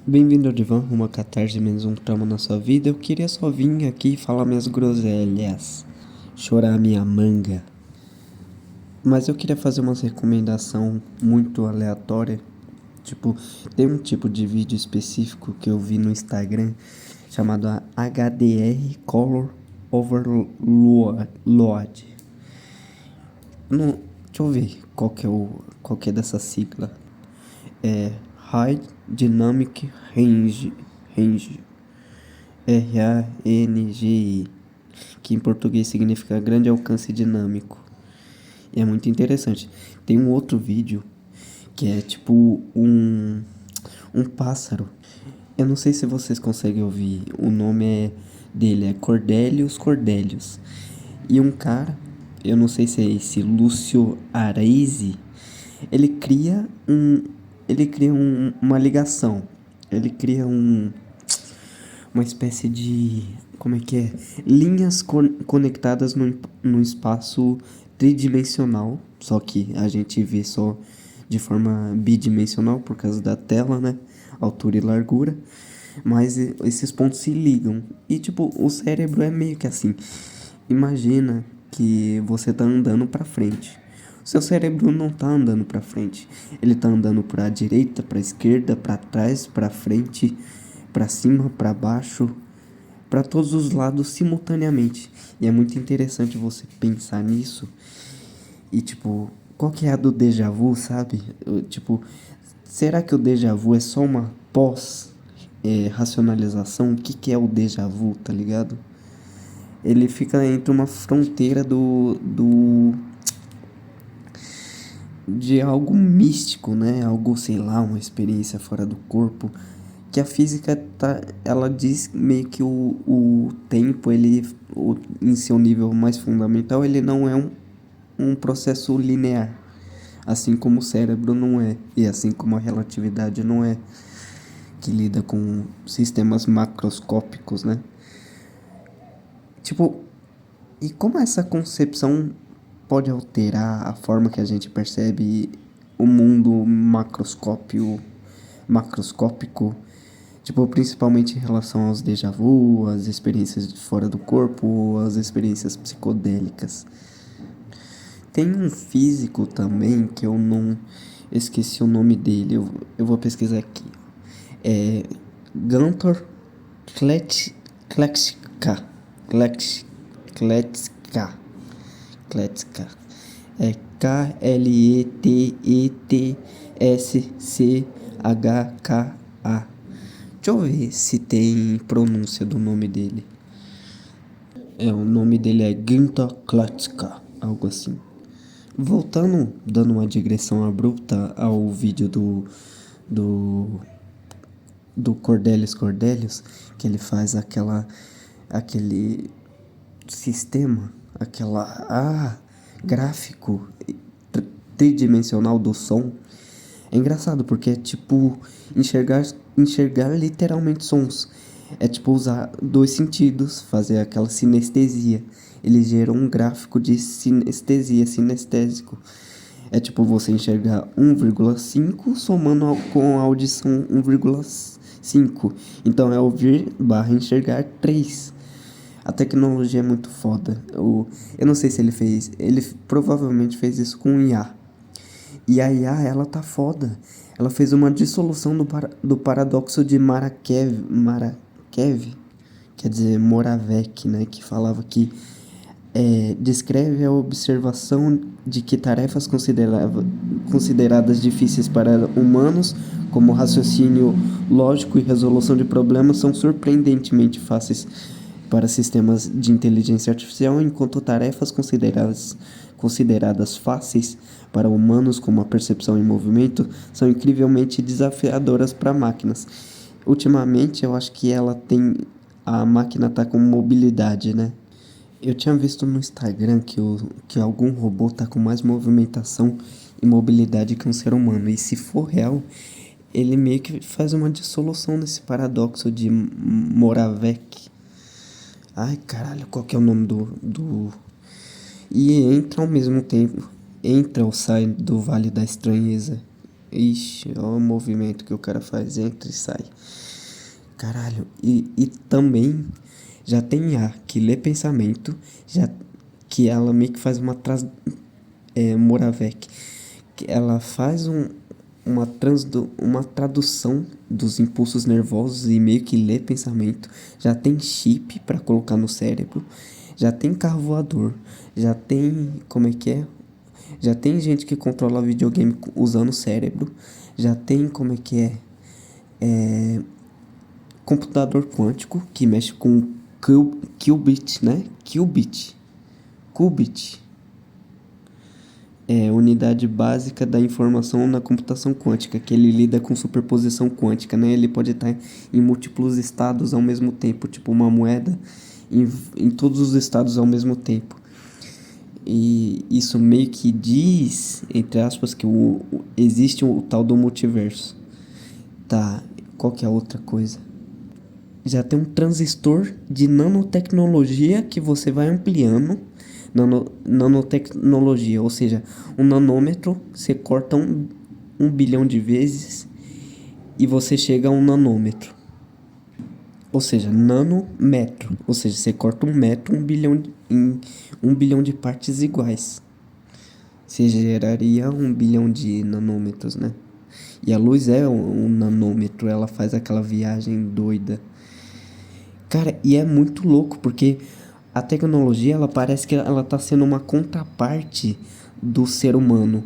Bem-vindo ao Divã, uma catarse menos um trauma na sua vida. Eu queria só vir aqui falar minhas groselhas, chorar minha manga. Mas eu queria fazer uma recomendação muito aleatória. Tipo, tem um tipo de vídeo específico que eu vi no Instagram chamado HDR Color Overload. Não, deixa eu ver qual que é dessa sigla. É High Dynamic Range, RANGI, que em português significa grande alcance dinâmico. E é muito interessante. Tem um outro vídeo que é tipo um pássaro. Eu não sei se vocês conseguem ouvir. O nome dele é Cordelius. E um cara, eu não sei se é esse Lúcio Araisi, ele cria um, uma ligação. Ele cria uma espécie de, como é que é? Linhas conectadas num espaço tridimensional, só que a gente vê só de forma bidimensional por causa da tela, né? Altura e largura. Mas esses pontos se ligam. E tipo, o cérebro é meio que assim. Imagina que você tá andando para frente. O seu cérebro não tá andando para frente. Ele tá andando para a direita, para a esquerda, para trás, para frente, para cima, para baixo, para todos os lados simultaneamente. E é muito interessante você pensar nisso. E tipo, qual que é a do déjà vu, sabe? Tipo, será que o déjà vu é só uma racionalização? O que que é o déjà vu, tá ligado? Ele fica entre uma fronteira de algo místico, né? Algo, sei lá, uma experiência fora do corpo. Que a física ela diz meio que o tempo, em seu nível mais fundamental, ele não é um processo linear. Assim como o cérebro não é, e assim como a relatividade não é, que lida com sistemas macroscópicos, né? Tipo, e como essa concepção pode alterar a forma que a gente percebe o mundo macroscópico, tipo, principalmente em relação aos déjà vu, às experiências de fora do corpo, às experiências psicodélicas. Tem um físico também que eu não esqueci o nome dele, eu vou pesquisar aqui. É Gantor Kletzka. Kletzka. Kletzka. É Kletschka. Deixa eu ver se tem pronúncia do nome dele. O nome dele é Ginta Kletzka, algo assim. Voltando, dando uma digressão abrupta ao vídeo do, do Cordelius, que ele faz aquele sistema, gráfico tridimensional do som. É engraçado porque é tipo enxergar literalmente sons. É tipo usar dois sentidos, fazer aquela sinestesia. Ele gera um gráfico de sinestesia, sinestésico. É tipo você enxergar 1,5 somando com a audição 1,5. Então é ouvir barra enxergar 3. A tecnologia é muito foda. Eu não sei se ele fez. Ele provavelmente fez isso com IA. E a IA, ela tá foda. Ela fez uma dissolução do paradoxo de Marakev, quer dizer, Moravec, né? Que falava que descreve a observação de que tarefas consideradas difíceis para humanos, como raciocínio lógico e resolução de problemas, são surpreendentemente fáceis para sistemas de inteligência artificial, enquanto tarefas consideradas fáceis para humanos, como a percepção em movimento, são incrivelmente desafiadoras para máquinas. Ultimamente, eu acho que a máquina está com mobilidade, né? Eu tinha visto no Instagram que algum robô tá com mais movimentação e mobilidade que um ser humano. E se for real, ele meio que faz uma dissolução nesse paradoxo de Moravec. Ai, caralho, qual que é o nome do... E entra ao mesmo tempo, entra ou sai do Vale da Estranheza. Ixi, olha o movimento que o cara faz, entra e sai. Caralho, e também já tem IA que lê pensamento, já que ela meio que faz Moravec, que ela faz uma tradução dos impulsos nervosos e meio que lê pensamento. Já tem chip para colocar no cérebro, já tem carro voador, já tem, como é que é? Já tem gente que controla videogame usando o cérebro, já tem, como é que é? Computador quântico que mexe com qubit, né? Qubit é unidade básica da informação na computação quântica, que ele lida com superposição quântica, né? Ele pode estar em múltiplos estados ao mesmo tempo, tipo uma moeda em todos os estados ao mesmo tempo. E isso meio que diz, entre aspas, que existe o tal do multiverso. Tá, qual que é a outra coisa? Já tem um transistor de nanotecnologia que você vai ampliando. Nanotecnologia, ou seja, um nanômetro você corta um bilhão de vezes e você chega a um nanômetro. Ou seja, nanômetro, ou seja, você corta um metro em 1 bilhão de partes iguais. Você geraria 1 bilhão de nanômetros, né? E a luz é um nanômetro, ela faz aquela viagem doida. Cara, e é muito louco, porque a tecnologia, ela parece que ela tá sendo uma contraparte do ser humano.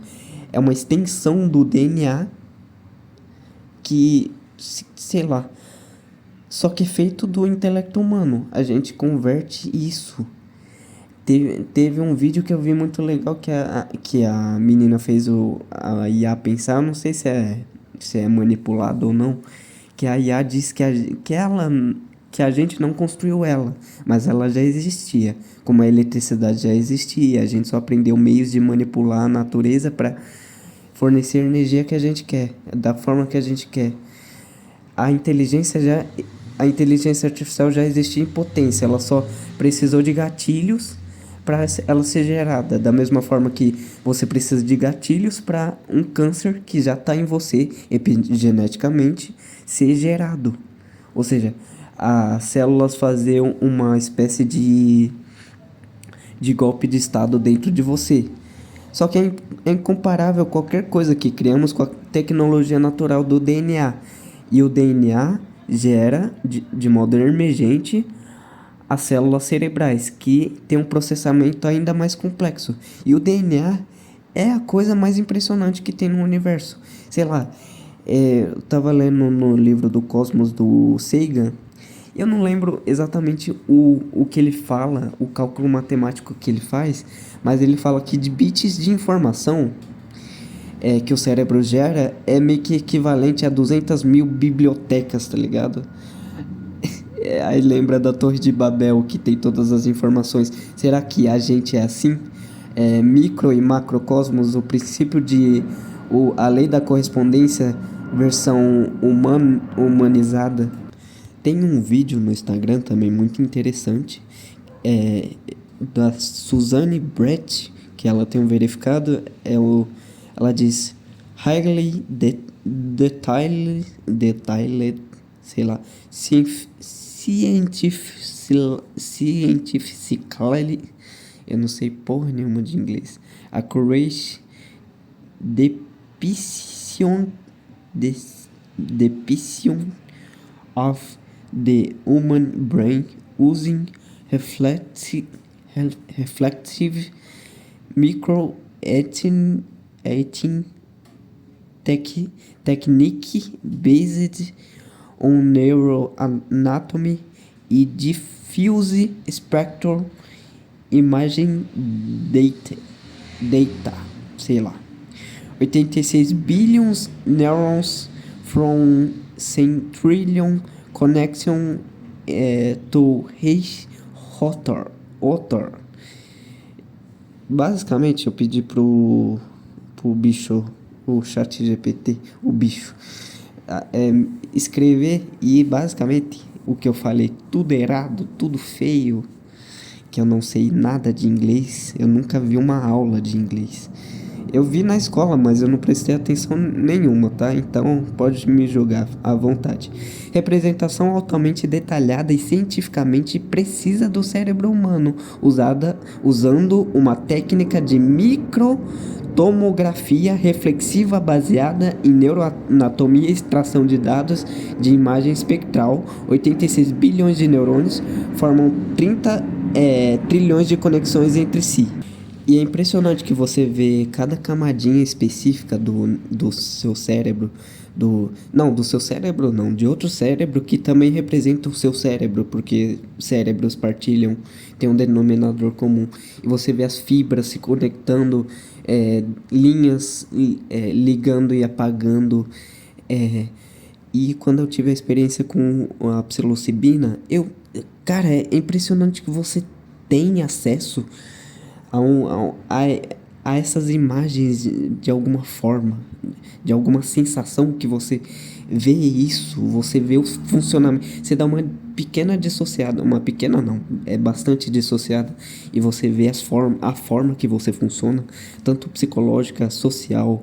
É uma extensão do DNA que, sei lá, só que é feito do intelecto humano. A gente converte isso. Teve um vídeo que eu vi muito legal que a menina fez a IA pensar, eu não sei se é manipulado ou não, que a IA disse que a gente não construiu ela, mas ela já existia. Como a eletricidade já existia, a gente só aprendeu meios de manipular a natureza para fornecer a energia que a gente quer, da forma que a gente quer. A inteligência já, a inteligência artificial já existia em potência, ela só precisou de gatilhos para ela ser gerada, da mesma forma que você precisa de gatilhos para um câncer que já está em você epigeneticamente ser gerado. Ou seja, as células fazer uma espécie de golpe de estado dentro de você. Só que é incomparável qualquer coisa que criamos com a tecnologia natural do DNA. E o DNA gera, de modo emergente, as células cerebrais, que tem um processamento ainda mais complexo. E o DNA é a coisa mais impressionante que tem no universo. Sei lá, eu tava lendo no livro do Cosmos do Sagan. Eu não lembro exatamente o que ele fala, o cálculo matemático que ele faz, mas ele fala que de bits de informação que o cérebro gera é meio que equivalente a 200 mil bibliotecas, tá ligado? Aí lembra da Torre de Babel, que tem todas as informações. Será que a gente é assim? Micro e macrocosmos, o princípio a lei da correspondência, versão humanizada. Tem um vídeo no Instagram também muito interessante, da Suzanne Brett, que ela tem um verificado, ela diz highly detailed, sei lá, scientifically, eu não sei porra nenhuma de inglês, accurate depiction of the human brain using reflective micro-etching technique based on neuroanatomy e diffuse spectral imaging data, sei lá. 86 billions neurons from 100 trillion connection to his author. Basicamente, eu pedi pro bicho, o chat GPT, o bicho, escrever, e basicamente o que eu falei, tudo errado, tudo feio, que eu não sei nada de inglês, eu nunca vi uma aula de inglês. Eu vi na escola, mas eu não prestei atenção nenhuma, tá? Então pode me julgar à vontade. Representação altamente detalhada e cientificamente precisa do cérebro humano, usando uma técnica de microtomografia reflexiva baseada em neuroanatomia e extração de dados de imagem espectral. 86 bilhões de neurônios formam 30 trilhões de conexões entre si. E é impressionante que você vê cada camadinha específica do seu cérebro, do seu cérebro não, de outro cérebro que também representa o seu cérebro, porque cérebros partilham, tem um denominador comum. E você vê as fibras se conectando, linhas ligando e apagando. E quando eu tive a experiência com a psilocibina, cara, é impressionante que você tem acesso a essas imagens de alguma forma, de alguma sensação que você vê isso, você vê o funcionamento, você dá uma pequena dissociada, uma pequena não, é bastante dissociada, e você vê a forma que você funciona, tanto psicológica, social,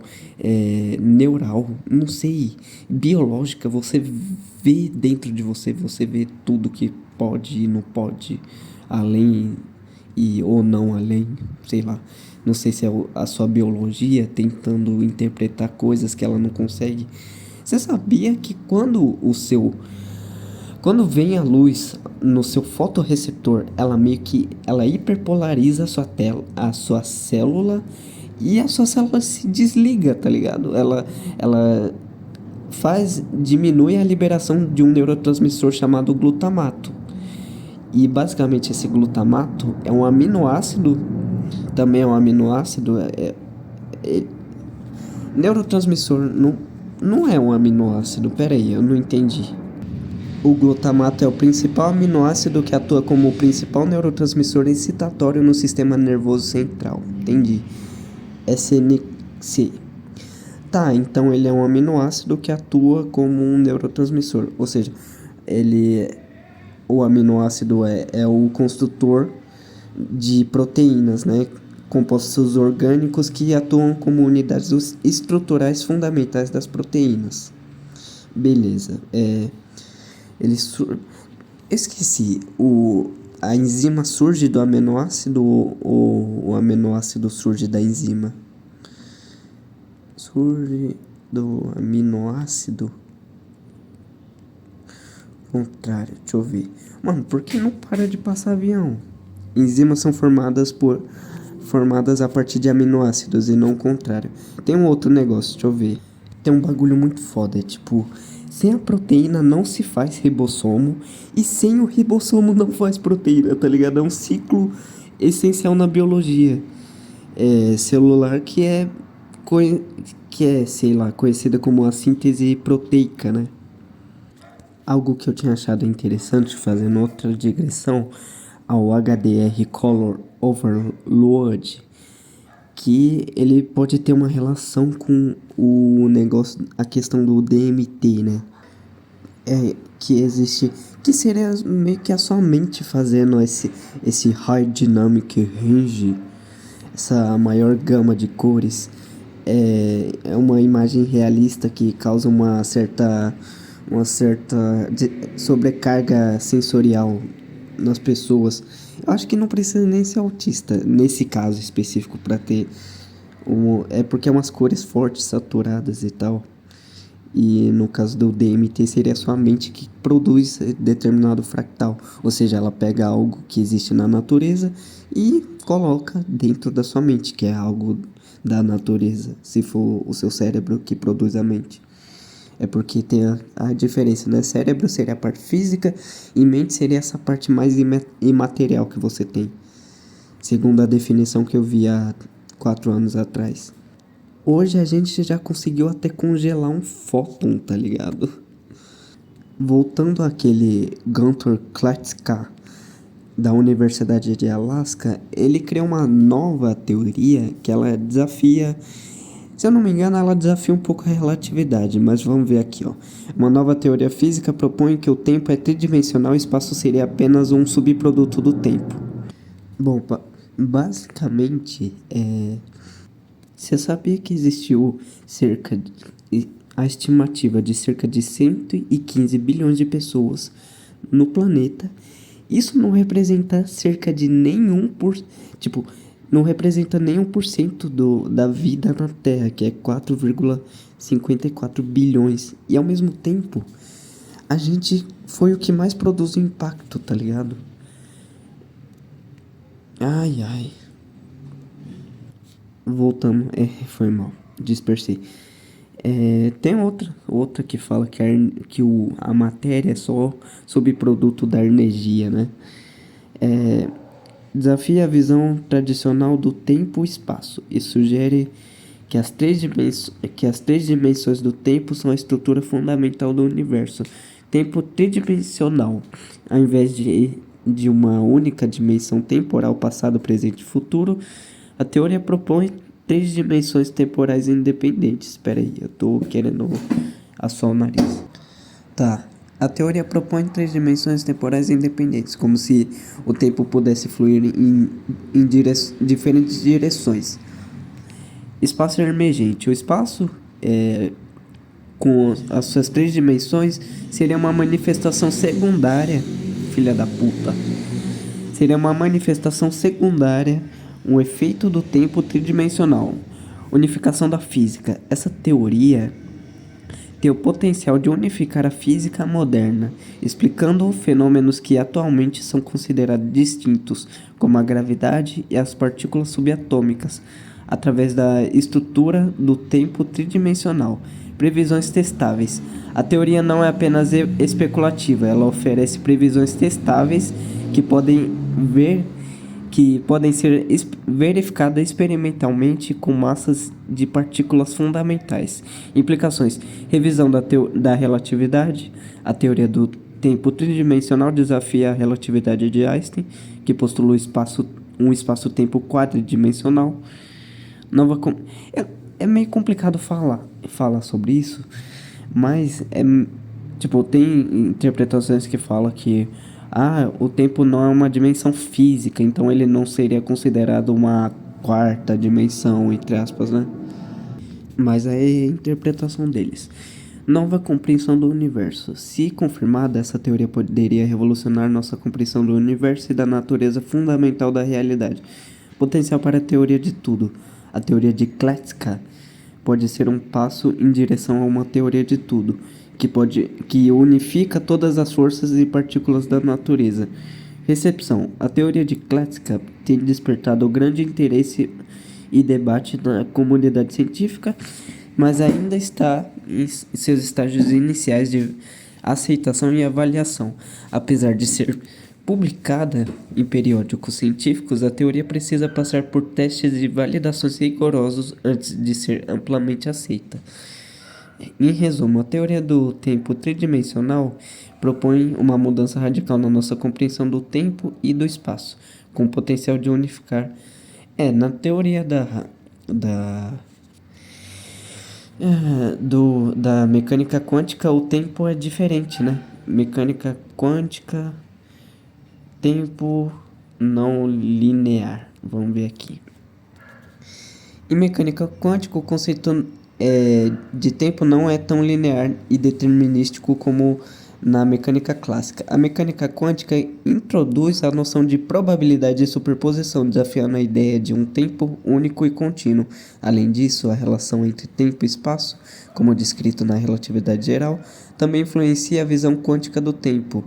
neural, não sei, biológica, você vê dentro de você, você vê tudo que pode e não pode, além ou não além, sei lá. Não sei se é a sua biologia tentando interpretar coisas que ela não consegue. Você sabia que quando vem a luz no seu fotorreceptor, ela meio que ela hiperpolariza a sua célula e a sua célula se desliga, tá ligado? Ela diminui a liberação de um neurotransmissor chamado glutamato. E basicamente esse glutamato é um aminoácido, também é um aminoácido, neurotransmissor não é um aminoácido, pera aí, eu não entendi. O glutamato é o principal aminoácido que atua como o principal neurotransmissor excitatório no sistema nervoso central, entendi. SNC. Tá, então ele é um aminoácido que atua como um neurotransmissor, ou seja, o aminoácido é o construtor de proteínas, né? Compostos orgânicos que atuam como unidades estruturais fundamentais das proteínas. Beleza. Esqueci. A enzima surge do aminoácido ou o aminoácido surge da enzima? Surge do aminoácido? Contrário, deixa eu ver. Mano, por que não para de passar avião? Enzimas são formadas a partir de aminoácidos e não o contrário. Tem um outro negócio, deixa eu ver. Tem um bagulho muito foda, tipo, sem a proteína não se faz ribossomo e sem o ribossomo não faz proteína, tá ligado? É um ciclo essencial na biologia celular sei lá, conhecida como a síntese proteica, né? Algo que eu tinha achado interessante, fazendo outra digressão ao HDR Color Overload, que ele pode ter uma relação com o negócio, a questão do DMT, né? Que existe, que seria meio que a sua mente fazendo esse High Dynamic Range, essa maior gama de cores. É uma imagem realista que causa uma certa sobrecarga sensorial nas pessoas. Eu acho que não precisa nem ser autista nesse caso específico para ter é porque é umas cores fortes, saturadas e tal. E no caso do DMT seria sua mente que produz determinado fractal, ou seja, ela pega algo que existe na natureza e coloca dentro da sua mente, que é algo da natureza, se for o seu cérebro que produz a mente. É porque tem a diferença, né? Cérebro seria a parte física e mente seria essa parte mais imaterial que você tem. Segundo a definição que eu vi há 4 anos atrás. Hoje a gente já conseguiu até congelar um fóton, tá ligado? Voltando àquele Gunter Klatsika da Universidade de Alaska, ele criou uma nova teoria que ela desafia... Se eu não me engano, ela desafia um pouco a relatividade, mas vamos ver aqui, ó. Uma nova teoria física propõe que o tempo é tridimensional e o espaço seria apenas um subproduto do tempo. Bom, basicamente, Você sabia que existiu a estimativa de cerca de 115 bilhões de pessoas no planeta? Isso não representa cerca de tipo, não representa nem 1% da vida na Terra, que é 4,54 bilhões. E ao mesmo tempo, a gente foi o que mais produz impacto, tá ligado? Ai, ai. Voltamos. Foi mal. Dispersei. Tem outra que fala a matéria é só subproduto da energia, né? Desafia a visão tradicional do tempo e espaço e sugere que as três dimensões do tempo são a estrutura fundamental do universo. Tempo tridimensional, ao invés de uma única dimensão temporal, passado, presente e futuro, a teoria propõe três dimensões temporais independentes. Espera aí, eu tô querendo assar o nariz. Tá. A teoria propõe três dimensões temporais independentes, como se o tempo pudesse fluir em diferentes direções. Espaço emergente. O espaço, com as suas três dimensões, seria uma manifestação secundária. Filha da puta. Seria uma manifestação secundária, um efeito do tempo tridimensional. Unificação da física. Essa teoria tem o potencial de unificar a física moderna, explicando fenômenos que atualmente são considerados distintos, como a gravidade e as partículas subatômicas, através da estrutura do tempo tridimensional. Previsões testáveis. A teoria não é apenas especulativa, ela oferece previsões testáveis que podem ser verificadas experimentalmente com massas de partículas fundamentais. Implicações: revisão da relatividade. A teoria do tempo tridimensional desafia a relatividade de Einstein, que postula um espaço-tempo quadridimensional. É meio complicado falar sobre isso, mas tipo, tem interpretações que falam que o tempo não é uma dimensão física, então ele não seria considerado uma quarta dimensão, entre aspas, né? Mas aí é a interpretação deles. Nova compreensão do universo. Se confirmada, essa teoria poderia revolucionar nossa compreensão do universo e da natureza fundamental da realidade. Potencial para a teoria de tudo. A teoria de Kletka pode ser um passo em direção a uma teoria de tudo, que unifica todas as forças e partículas da natureza. Recepção. A teoria de Kletka tem despertado grande interesse e debate na comunidade científica, mas ainda está em seus estágios iniciais de aceitação e avaliação. Apesar de ser publicada em periódicos científicos, a teoria precisa passar por testes e validações rigorosos antes de ser amplamente aceita. Em resumo, a teoria do tempo tridimensional propõe uma mudança radical na nossa compreensão do tempo e do espaço, com o potencial de unificar. Na teoria da mecânica quântica, o tempo é diferente, né? Mecânica quântica, tempo não linear. Vamos ver aqui. Em mecânica quântica, o conceito de tempo não é tão linear e determinístico como na mecânica clássica. A mecânica quântica introduz a noção de probabilidade de superposição, desafiando a ideia de um tempo único e contínuo. Além disso, a relação entre tempo e espaço, como descrito na relatividade geral, também influencia a visão quântica do tempo,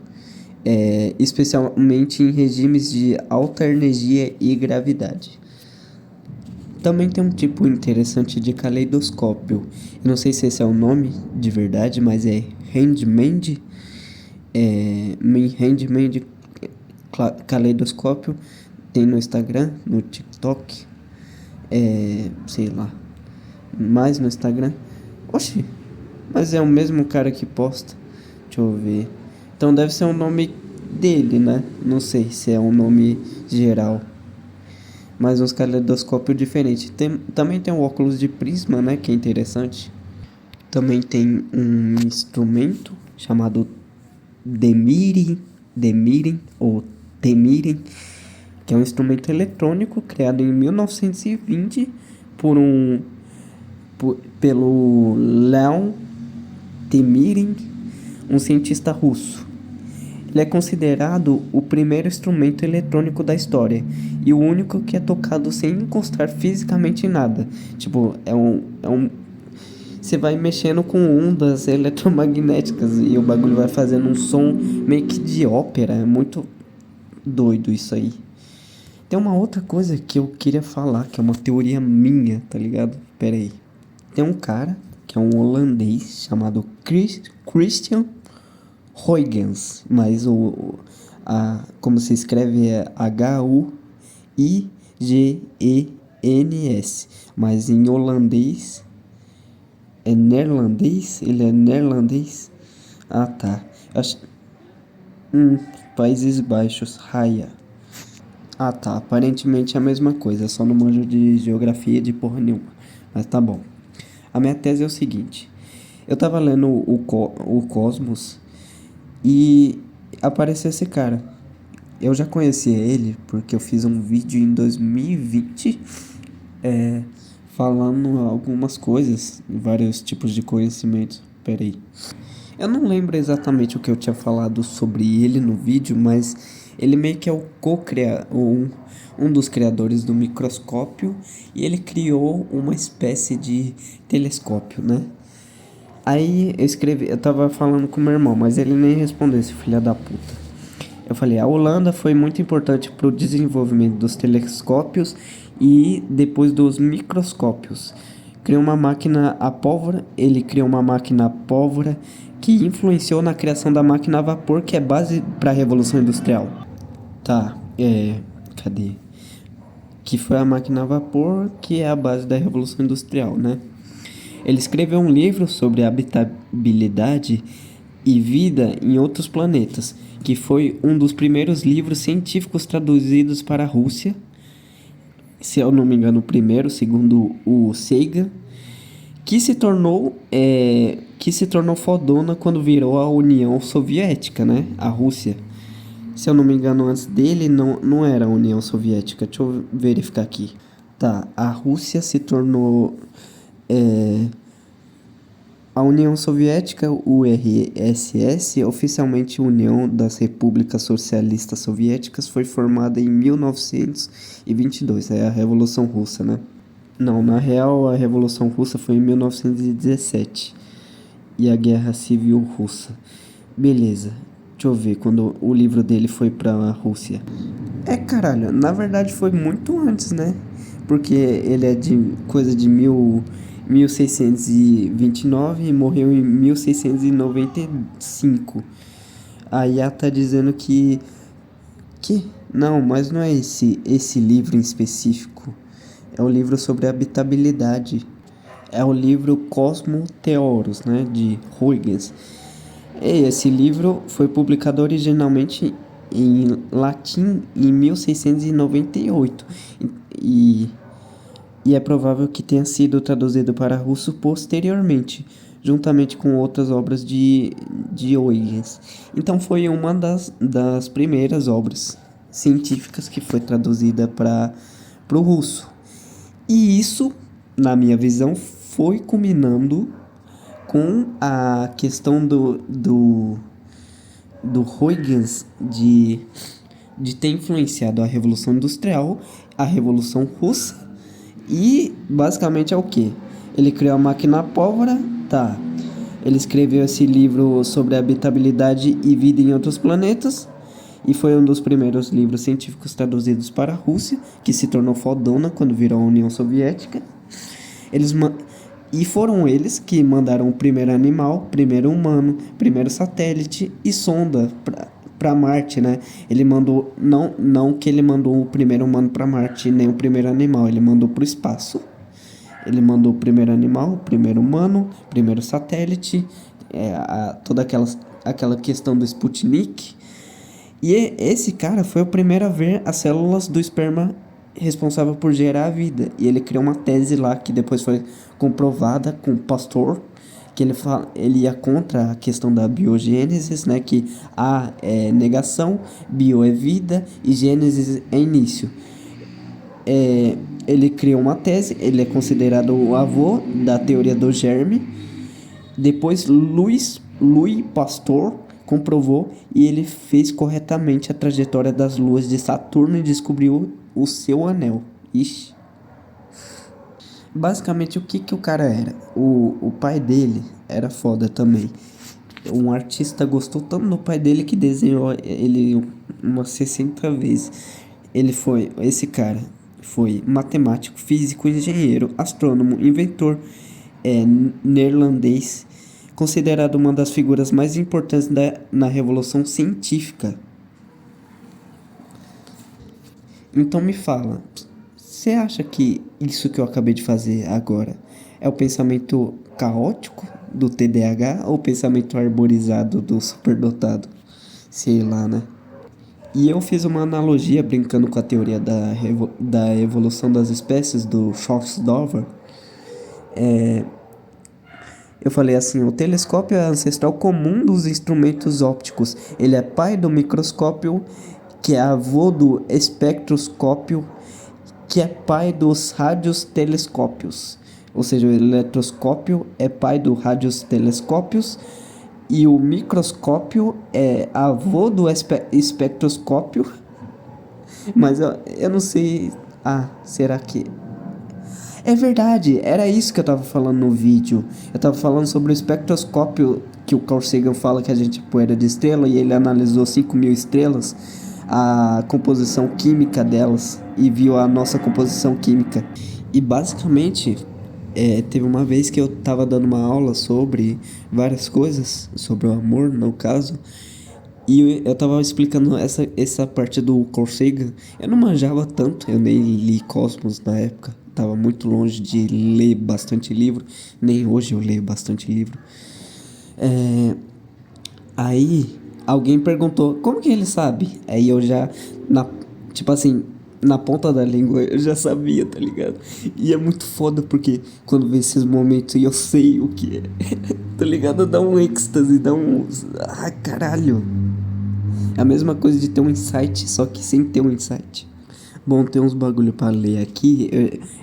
especialmente em regimes de alta energia e gravidade. Também tem um tipo interessante de caleidoscópio. Eu não sei se esse é o nome de verdade, mas é Handmade. Handmade caleidoscópio. Tem no Instagram, no TikTok. Sei lá. Mais no Instagram. Oxi, mas é o mesmo cara que posta. Deixa eu ver. Então deve ser o nome dele, né? Não sei se é um nome geral. Mas uns caleidoscópios diferentes. Também tem o óculos de prisma, né? Que é interessante. Também tem um instrumento chamado Demirin, ou Temirin, que é um instrumento eletrônico criado em 1920 por pelo Leon Temirin, um cientista russo. Ele é considerado o primeiro instrumento eletrônico da história e o único que é tocado sem encostar fisicamente em nada. Tipo, você vai mexendo com ondas eletromagnéticas e o bagulho vai fazendo um som meio que de ópera. É muito doido isso aí. Tem uma outra coisa que eu queria falar, que é uma teoria minha, tá ligado? Pera aí. Tem um cara, que é um holandês, chamado Christian Huygens, mas como se escreve é Huygens, mas em holandês é neerlandês? Ele é neerlandês? Ah, tá. Acho... Países Baixos, Raia. Ah, tá. Aparentemente é a mesma coisa, só não manjo de geografia de porra nenhuma. Mas tá bom. A minha tese é o seguinte. Eu tava lendo o Cosmos e apareceu esse cara. Eu já conhecia ele porque eu fiz um vídeo em 2020 falando algumas coisas, vários tipos de conhecimentos. Pera aí. Eu não lembro exatamente o que eu tinha falado sobre ele no vídeo, mas ele meio que é o um dos criadores do microscópio e ele criou uma espécie de telescópio, né? Aí eu tava falando com meu irmão, mas ele nem respondeu, esse filho da puta. Eu falei, a Holanda foi muito importante para o desenvolvimento dos telescópios e depois dos microscópios. Criou uma máquina a pólvora, ele criou uma máquina a pólvora que influenciou na criação da máquina a vapor, que é base para a Revolução Industrial. Tá, cadê? Que foi a máquina a vapor, que é a base da Revolução Industrial, né? Ele escreveu um livro sobre habitabilidade e vida em outros planetas, que foi um dos primeiros livros científicos traduzidos para a Rússia. Se eu não me engano, o primeiro, segundo o Sagan, que se tornou fodona quando virou a União Soviética, né? A Rússia. Se eu não me engano, antes dele não era a União Soviética. Deixa eu verificar aqui. Tá, a Rússia se tornou a União Soviética, URSS, oficialmente União das Repúblicas Socialistas Soviéticas, foi formada em 1922, é a Revolução Russa, né? Não, na real a Revolução Russa foi em 1917 e a Guerra Civil Russa. Beleza, deixa eu ver quando o livro dele foi pra Rússia. Caralho, na verdade foi muito antes, né? Porque ele é de coisa de 1629 e morreu em 1695. A IA tá dizendo que... Não, mas não é esse livro em específico. É o livro sobre habitabilidade. É o livro Cosmo Theoros, né? De Huygens. Esse livro foi publicado originalmente em latim em 1698 e é provável que tenha sido traduzido para russo posteriormente, juntamente com outras obras de Huygens. Então foi uma das primeiras obras científicas que foi traduzida para o russo. E isso, na minha visão, foi culminando com a questão do Huygens de ter influenciado a Revolução Industrial, a Revolução Russa, e basicamente é o que? Ele criou a máquina a pólvora, tá. Ele escreveu esse livro sobre habitabilidade e vida em outros planetas, e foi um dos primeiros livros científicos traduzidos para a Rússia, que se tornou fodona quando virou a União Soviética. E foram eles que mandaram o primeiro animal, primeiro humano, primeiro satélite e sonda para Marte, né? Ele mandou, não que ele mandou o primeiro humano para Marte, nem o primeiro animal, ele mandou para o espaço. Ele mandou o primeiro animal, o primeiro humano, o primeiro satélite, toda aquela questão do Sputnik. E esse cara foi o primeiro a ver as células do esperma responsável por gerar a vida. E ele criou uma tese lá que depois foi comprovada com Pasteur, que ele ia contra a questão da biogênese, né? Que A é negação, bio é vida e gênesis é início. ele criou uma tese, ele é considerado o avô da teoria do germe. Depois Louis Pasteur comprovou e ele fez corretamente a trajetória das luas de Saturno e descobriu o seu anel. Ixi. Basicamente, o que que o cara era? O pai dele era foda também. Um artista gostou tanto do pai dele que desenhou ele umas 60 vezes. Esse cara foi matemático, físico, engenheiro, astrônomo, inventor neerlandês, considerado uma das figuras mais importantes na Revolução Científica. Então me fala, você acha que isso que eu acabei de fazer agora é o pensamento caótico do TDAH ou o pensamento arborizado do superdotado? Sei lá, né? E eu fiz uma analogia brincando com a teoria da evolução das espécies do Charles Darwin. Eu falei assim, o telescópio é ancestral comum dos instrumentos ópticos. Ele é pai do microscópio, que é avô do espectroscópio, que é pai dos radiotelescópios. Ou seja, o eletroscópio é pai do radiotelescópios e o microscópio é avô do espectroscópio. Mas eu não sei. Ah, será que. É verdade, era isso que eu tava falando no vídeo. Eu tava falando sobre o espectroscópio que o Carl Sagan fala que a gente é poeira de estrela e ele analisou 5.000 estrelas, a composição química delas e viu a nossa composição química. E basicamente, teve uma vez que eu tava dando uma aula sobre várias coisas, sobre o amor, no caso, e eu tava explicando essa parte do Carl Sagan. Eu não manjava tanto, eu nem li Cosmos na época. Tava muito longe de ler bastante livro. Nem hoje eu leio bastante livro. Aí alguém perguntou, como que ele sabe? Aí eu já, tipo assim, na ponta da língua eu já sabia, tá ligado? E é muito foda porque quando vê esses momentos e eu sei o que é, tá ligado? Dá um êxtase, dá um... Ah, caralho. É a mesma coisa de ter um insight, só que sem ter um insight. Bom, tem uns bagulho pra ler aqui.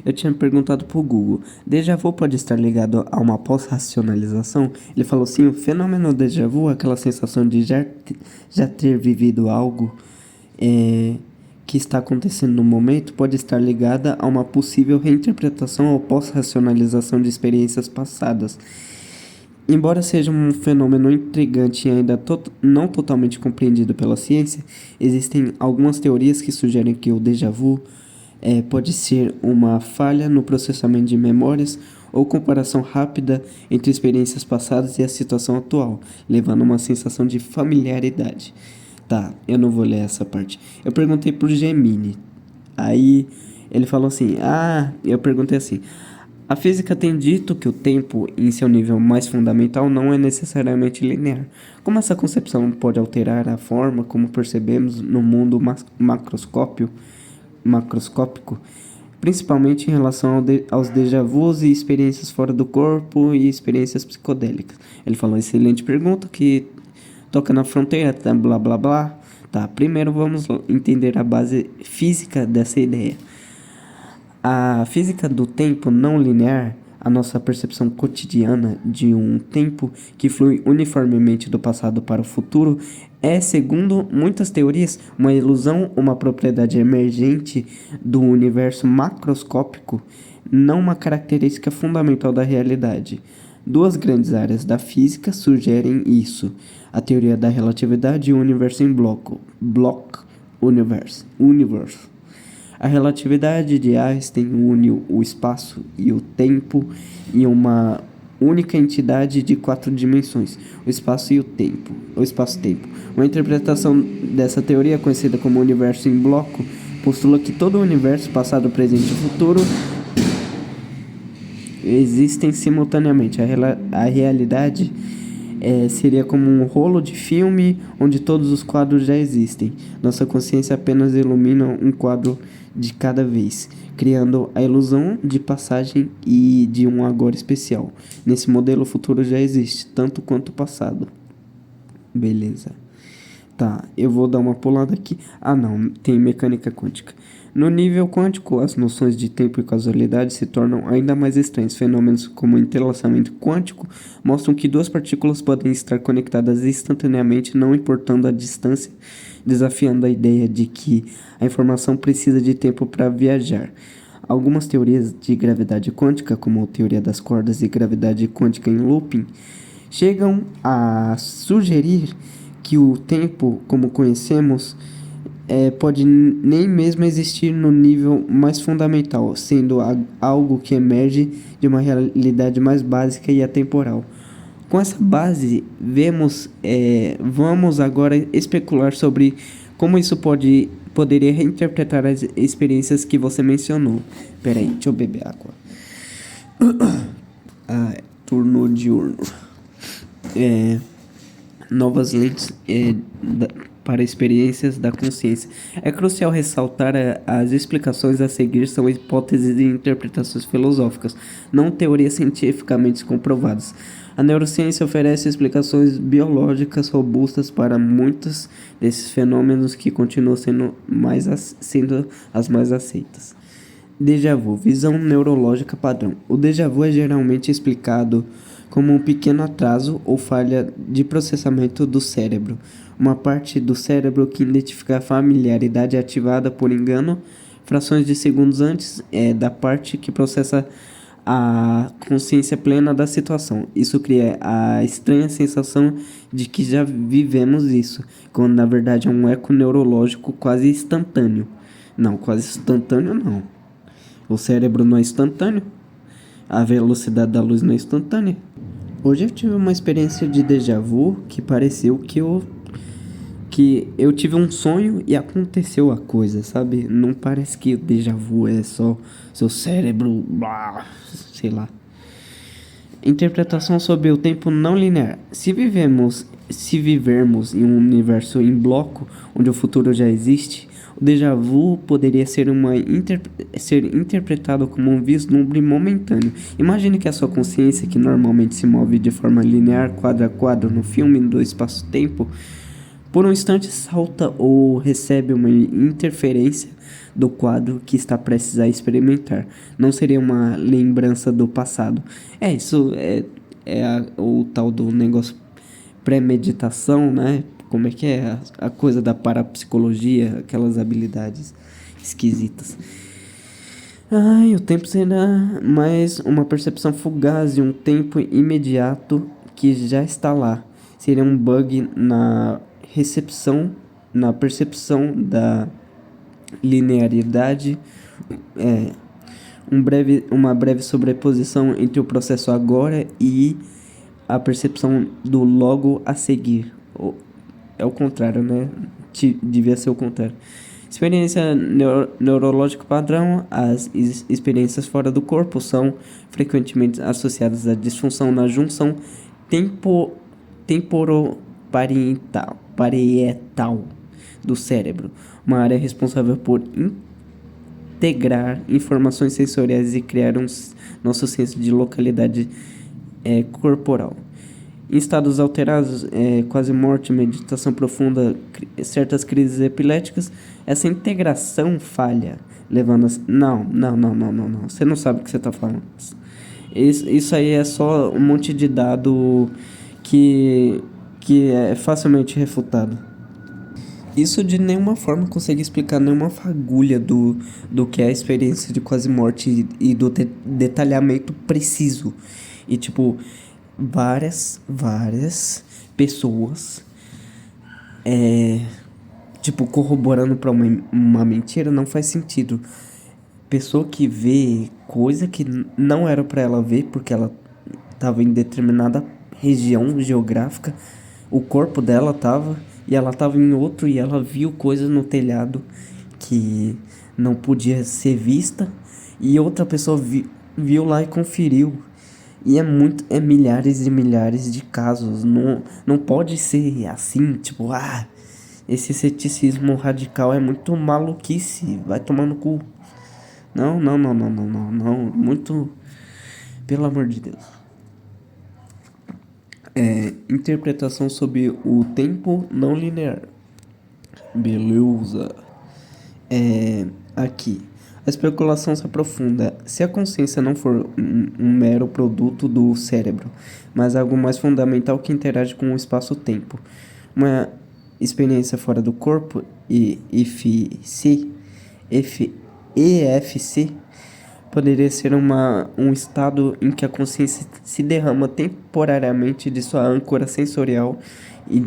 Eu tinha perguntado pro Google. Déjà vu pode estar ligado a uma pós-racionalização? Ele falou assim, o fenômeno déjà vu, aquela sensação de já ter vivido algo que está acontecendo no momento, pode estar ligada a uma possível reinterpretação ou pós-racionalização de experiências passadas. Embora seja um fenômeno intrigante e ainda não totalmente compreendido pela ciência, existem algumas teorias que sugerem que o déjà vu pode ser uma falha no processamento de memórias ou comparação rápida entre experiências passadas e a situação atual, levando a uma sensação de familiaridade. Tá, eu não vou ler essa parte. Eu perguntei pro Gemini. Aí ele falou assim: eu perguntei assim. A física tem dito que o tempo, em seu nível mais fundamental, não é necessariamente linear. Como essa concepção pode alterar a forma como percebemos no mundo macroscópico, principalmente em relação aos déjà vus e experiências fora do corpo e experiências psicodélicas? Ele falou, excelente pergunta que toca na fronteira, tá, blá blá blá. Tá, primeiro vamos entender a base física dessa ideia. A física do tempo não linear, a nossa percepção cotidiana de um tempo que flui uniformemente do passado para o futuro, é, segundo muitas teorias, uma ilusão, uma propriedade emergente do universo macroscópico, não uma característica fundamental da realidade. Duas grandes áreas da física sugerem isso: a teoria da relatividade e o universo em bloco, universe. A relatividade de Einstein une o espaço e o tempo em uma única entidade de 4 dimensões, o espaço e o tempo, o espaço-tempo. Uma interpretação dessa teoria, conhecida como universo em bloco, postula que todo o universo, passado, presente e futuro, existem simultaneamente. A realidade seria como um rolo de filme onde todos os quadros já existem. Nossa consciência apenas ilumina um quadro de cada vez, criando a ilusão de passagem e de um agora especial. Nesse modelo, o futuro já existe, tanto quanto o passado. Beleza. Tá, eu vou dar uma pulada aqui. Ah, não, tem mecânica quântica. No nível quântico, as noções de tempo e causalidade se tornam ainda mais estranhas. Fenômenos como o entrelaçamento quântico mostram que duas partículas podem estar conectadas instantaneamente, não importando a distância, desafiando a ideia de que a informação precisa de tempo para viajar. Algumas teorias de gravidade quântica, como a teoria das cordas e gravidade quântica em looping, chegam a sugerir que o tempo, como conhecemos, pode nem mesmo existir no nível mais fundamental, sendo algo que emerge de uma realidade mais básica e atemporal. Com essa base, vamos agora especular sobre como isso poderia reinterpretar as experiências que você mencionou. Peraí, deixa eu beber água. Turno diurno. Novas lentes para experiências da consciência. É crucial ressaltar as explicações a seguir são hipóteses e interpretações filosóficas, não teorias cientificamente comprovadas. A neurociência oferece explicações biológicas robustas para muitos desses fenômenos que continuam sendo as mais aceitas. Déjà vu, visão neurológica padrão. O déjà vu é geralmente explicado como um pequeno atraso ou falha de processamento do cérebro. Uma parte do cérebro que identifica a familiaridade ativada por engano, frações de segundos antes da parte que processa a consciência plena da situação. Isso cria a estranha sensação de que já vivemos isso, quando na verdade é um eco neurológico quase instantâneo. Não, quase instantâneo não. O cérebro não é instantâneo. A velocidade da luz não é instantânea. Hoje eu tive uma experiência de déjà vu que pareceu que eu tive um sonho e aconteceu a coisa, sabe? Não parece que o déjà vu é só seu cérebro, sei lá. Interpretação sobre o tempo não linear. Se vivermos em um universo em bloco, onde o futuro já existe, o déjà vu poderia ser ser interpretado como um vislumbre momentâneo. Imagine que a sua consciência, que normalmente se move de forma linear, quadro a quadro no filme do espaço-tempo, por um instante salta ou recebe uma interferência do quadro que está prestes a experimentar. Não seria uma lembrança do passado. Isso o tal do negócio premeditação, né? Como é que é a coisa da parapsicologia, aquelas habilidades esquisitas. O tempo será mais uma percepção fugaz de um tempo imediato que já está lá. Seria um bug na percepção da linearidade, uma breve sobreposição entre o processo agora e a percepção do logo a seguir. É o contrário, né? Devia ser o contrário. Experiência neurológica padrão. As experiências fora do corpo são frequentemente associadas à disfunção na junção parietal do cérebro, uma área responsável por integrar informações sensoriais e criar nosso senso de localidade corporal. Em estados alterados, quase morte, meditação profunda, certas crises epiléticas, essa integração falha, levando a... Não. Você não sabe o que você está falando. Isso aí é só um monte de dado que é facilmente refutado. Isso de nenhuma forma consegue explicar nenhuma fagulha do que é a experiência de quase morte e do detalhamento preciso. E tipo, várias pessoas corroborando pra uma mentira não faz sentido. Pessoa que vê coisa que não era pra ela ver porque ela tava em determinada região geográfica, o corpo dela tava e ela tava em outro e ela viu coisas no telhado que não podia ser vista e outra pessoa viu lá e conferiu. E é milhares e milhares de casos. Não pode ser assim, tipo, esse ceticismo radical é muito maluquice, vai tomar no cu. Não, muito, pelo amor de Deus. Interpretação sobre o tempo não linear. Beleza. É, aqui. A especulação se aprofunda. Se a consciência não for um mero produto do cérebro, mas algo mais fundamental que interage com o espaço-tempo, uma experiência fora do corpo, e IFC, EFC, poderia ser um estado em que a consciência se derrama temporariamente de sua âncora sensorial e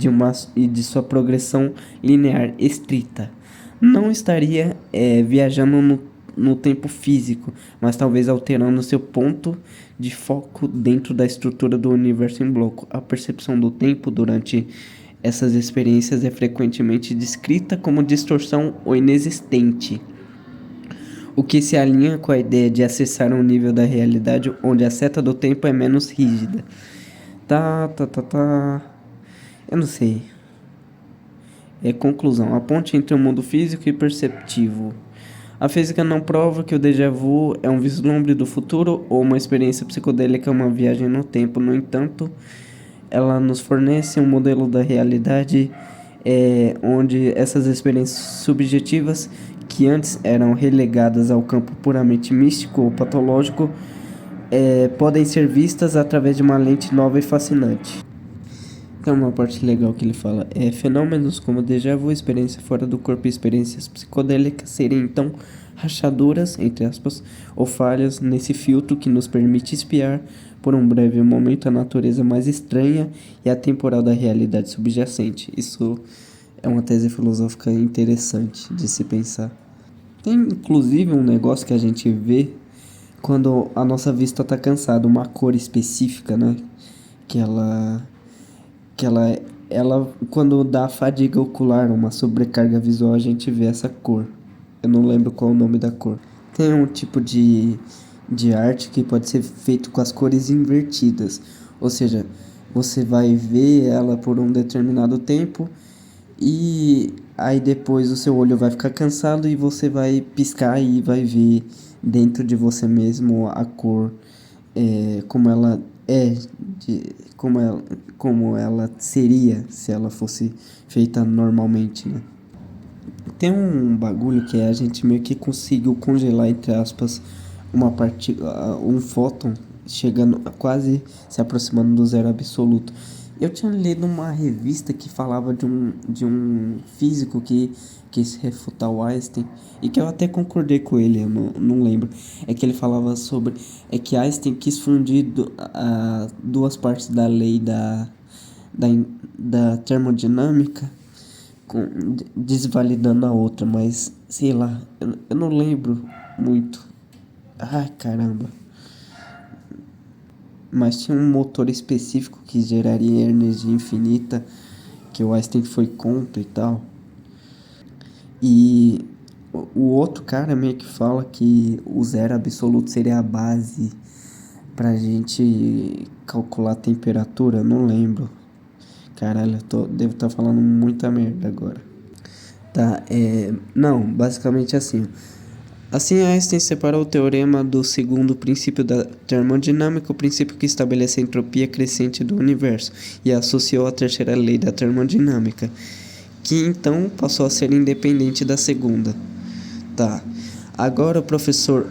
de sua progressão linear estrita. Não estaria viajando no tempo físico, mas talvez alterando seu ponto de foco dentro da estrutura do universo em bloco. A percepção do tempo durante essas experiências é frequentemente descrita como distorção ou inexistente, o que se alinha com a ideia de acessar um nível da realidade onde a seta do tempo é menos rígida. Tá. Eu não sei. Conclusão. A ponte entre o mundo físico e perceptivo. A física não prova que o déjà vu é um vislumbre do futuro ou uma experiência psicodélica, uma viagem no tempo. No entanto, ela nos fornece um modelo da realidade onde essas experiências subjetivas, que antes eram relegadas ao campo puramente místico ou patológico, podem ser vistas através de uma lente nova e fascinante. Tem uma parte legal que ele fala: fenômenos como déjà vu, experiência fora do corpo e experiências psicodélicas serem então rachaduras, entre aspas, ou falhas nesse filtro que nos permite espiar por um breve momento a natureza mais estranha e atemporal da realidade subjacente. Isso é uma tese filosófica interessante de se pensar. Tem inclusive um negócio que a gente vê quando a nossa vista está cansada, uma cor específica, né? Que ela quando dá fadiga ocular, uma sobrecarga visual, a gente vê essa cor. Eu não lembro qual é o nome da cor. Tem um tipo de arte que pode ser feito com as cores invertidas, ou seja, você vai ver ela por um determinado tempo e aí depois o seu olho vai ficar cansado e você vai piscar e vai ver dentro de você mesmo a cor, como ela é, como ela seria se ela fosse feita normalmente, né? Tem um bagulho que a gente meio que conseguiu congelar, entre aspas, um fóton chegando quase se aproximando do zero absoluto. Eu tinha lido uma revista que falava de um físico que quis refutar o Einstein e que eu até concordei com ele, eu não lembro. É que ele falava sobre que Einstein quis fundir duas partes da lei da, da termodinâmica desvalidando a outra, mas sei lá, eu não lembro muito. Ai, caramba. Mas tinha um motor específico que geraria energia infinita, que o Einstein foi contra e tal. E o outro cara meio que fala que o zero absoluto seria a base pra gente calcular a temperatura, não lembro. Caralho, devo estar falando muita merda agora. Tá, não, basicamente assim. Assim, Einstein separou o teorema do segundo princípio da termodinâmica, o princípio que estabelece a entropia crescente do universo, e associou a terceira lei da termodinâmica, que então passou a ser independente da segunda. Tá, agora o professor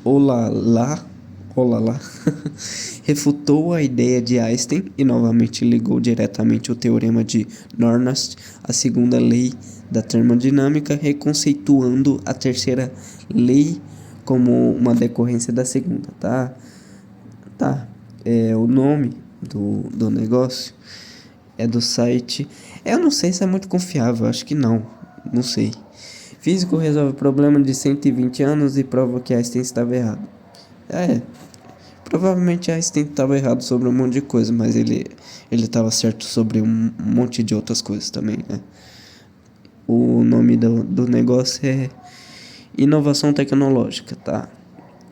Olala refutou a ideia de Einstein e novamente ligou diretamente o teorema de Nernst à segunda lei da termodinâmica, reconceituando a terceira lei como uma decorrência da segunda, tá? O nome do negócio é do site. Eu não sei se é muito confiável, acho que não sei. Físico resolve problema de 120 anos e prova que Einstein estava errado. Provavelmente Einstein estava errado sobre um monte de coisa, mas ele estava certo sobre um monte de outras coisas também, né? O nome do negócio é Inovação Tecnológica, tá?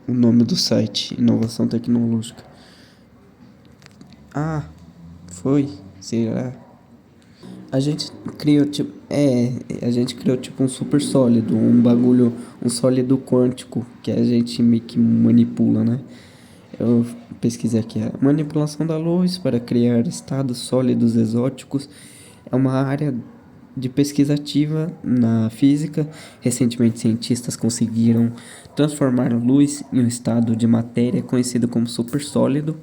O nome do site, Inovação Tecnológica. Ah, foi? Será? A gente criou tipo um super sólido, um bagulho, um sólido quântico que a gente meio que manipula, né? Eu pesquisei aqui, a manipulação da luz para criar estados sólidos exóticos é uma área de pesquisa ativa na física. Recentemente, cientistas conseguiram transformar a luz em um estado de matéria conhecido como supersólido,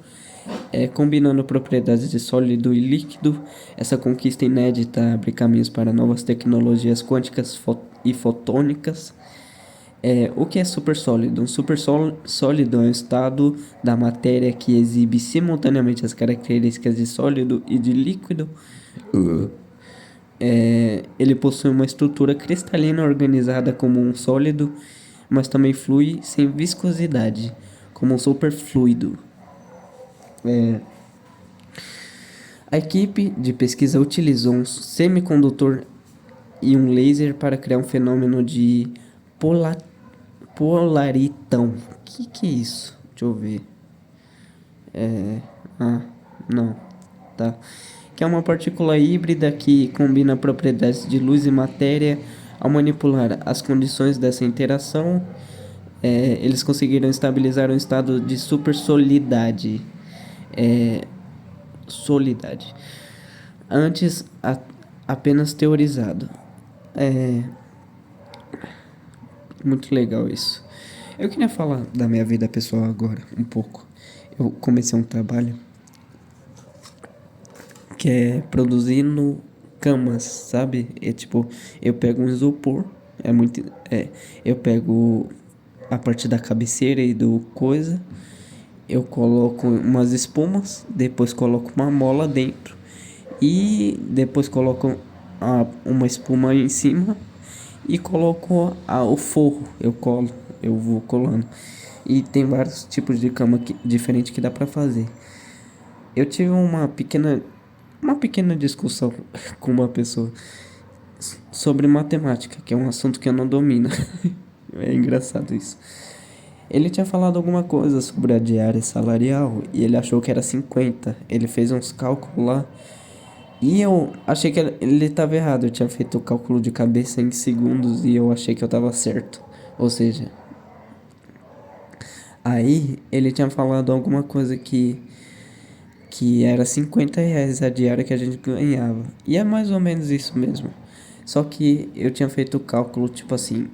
combinando propriedades de sólido e líquido. Essa conquista inédita abre caminhos para novas tecnologias quânticas e fotônicas. O que é supersólido? Um supersólido é um estado da matéria que exibe simultaneamente as características de sólido e de líquido. Ele possui uma estrutura cristalina organizada como um sólido, mas também flui sem viscosidade, como um superfluido. A equipe de pesquisa utilizou um semicondutor e um laser para criar um fenômeno de pola polaritão. Que é isso? Deixa eu ver. Não. Tá. Que é uma partícula híbrida que combina propriedades de luz e matéria. Ao manipular as condições dessa interação, eles conseguiram estabilizar um estado de supersolidade. Solidade. Antes apenas teorizado. Muito legal isso. Eu queria falar da minha vida pessoal agora, um pouco. Eu comecei um trabalho que é produzindo camas, sabe? É tipo, eu pego um isopor, eu pego a parte da cabeceira e do coisa, eu coloco umas espumas, depois coloco uma mola dentro e depois coloco uma espuma em cima e coloco o forro, eu vou colando. E tem vários tipos de cama diferente que dá pra fazer. Eu tive uma pequena discussão com uma pessoa sobre matemática, que é um assunto que eu não domino. É engraçado isso. Ele tinha falado alguma coisa sobre a diária salarial e ele achou que era 50. Ele fez uns cálculos lá e eu achei que ele estava errado. Eu tinha feito o cálculo de cabeça em segundos e eu achei que eu estava certo. Ou seja, aí ele tinha falado alguma coisa que era R$ 50 a diária que a gente ganhava. E é mais ou menos isso mesmo. Só que eu tinha feito o cálculo, tipo assim,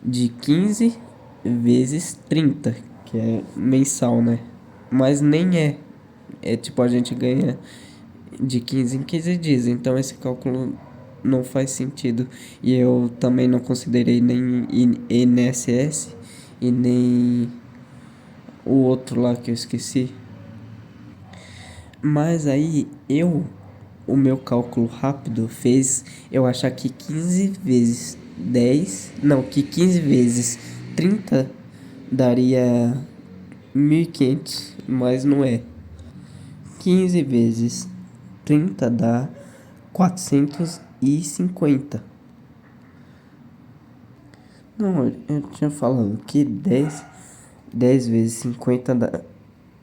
de 15 vezes 30 que é mensal, né? Mas nem é. É tipo, a gente ganha de 15 em 15 dias. Então esse cálculo não faz sentido. E eu também não considerei nem INSS e nem o outro lá que eu esqueci. Mas aí o meu cálculo rápido fez eu achar que 15 vezes 10, não, que 15 vezes 30 daria 1.500, mas não é. 15 vezes 30 dá 450. Não, eu tinha falado que dez vezes 50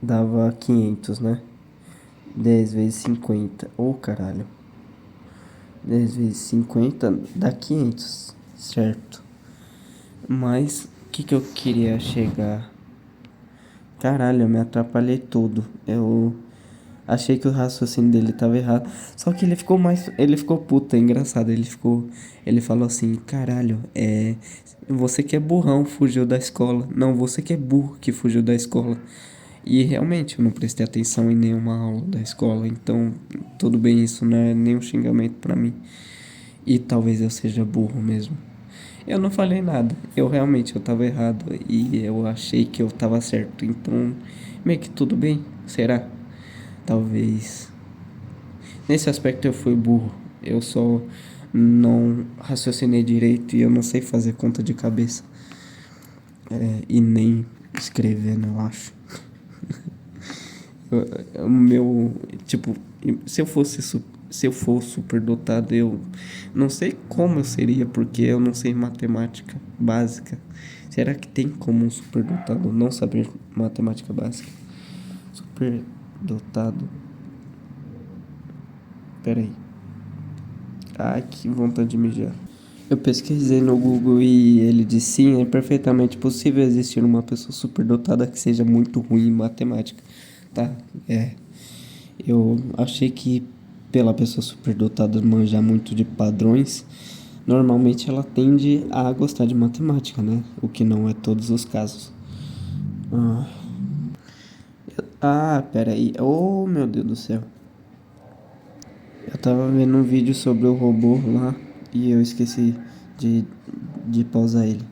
dava 500, né? 10 vezes 50. Ô, caralho. 10 vezes 50 dá 500, certo? Mas o que eu queria chegar? Caralho, eu me atrapalhei todo. Eu achei que o raciocínio dele tava errado. Só que ele ficou puto, é engraçado. Ele falou assim: "Caralho, você que é burrão, fugiu da escola. Não, você que é burro que fugiu da escola." E realmente eu não prestei atenção em nenhuma aula da escola, então tudo bem, isso não é nenhum xingamento pra mim. E talvez eu seja burro mesmo. Eu não falei nada, eu tava errado e eu achei que eu tava certo, então meio que tudo bem, será? Talvez. Nesse aspecto eu fui burro, eu só não raciocinei direito e eu não sei fazer conta de cabeça. E nem escrevendo, eu acho. O meu, tipo, se eu for superdotado, eu não sei como eu seria, porque eu não sei matemática básica. Será que tem como um superdotado não saber matemática básica? Superdotado. Pera aí. Ai, que vontade de mijar. Eu pesquisei no Google e ele disse sim, é perfeitamente possível existir uma pessoa superdotada que seja muito ruim em matemática. Tá? Eu achei que pela pessoa superdotada manjar muito de padrões, normalmente ela tende a gostar de matemática, né? O que não é todos os casos. Peraí. Oh, meu Deus do céu. Eu tava vendo um vídeo sobre o robô lá e eu esqueci de, de pausar ele.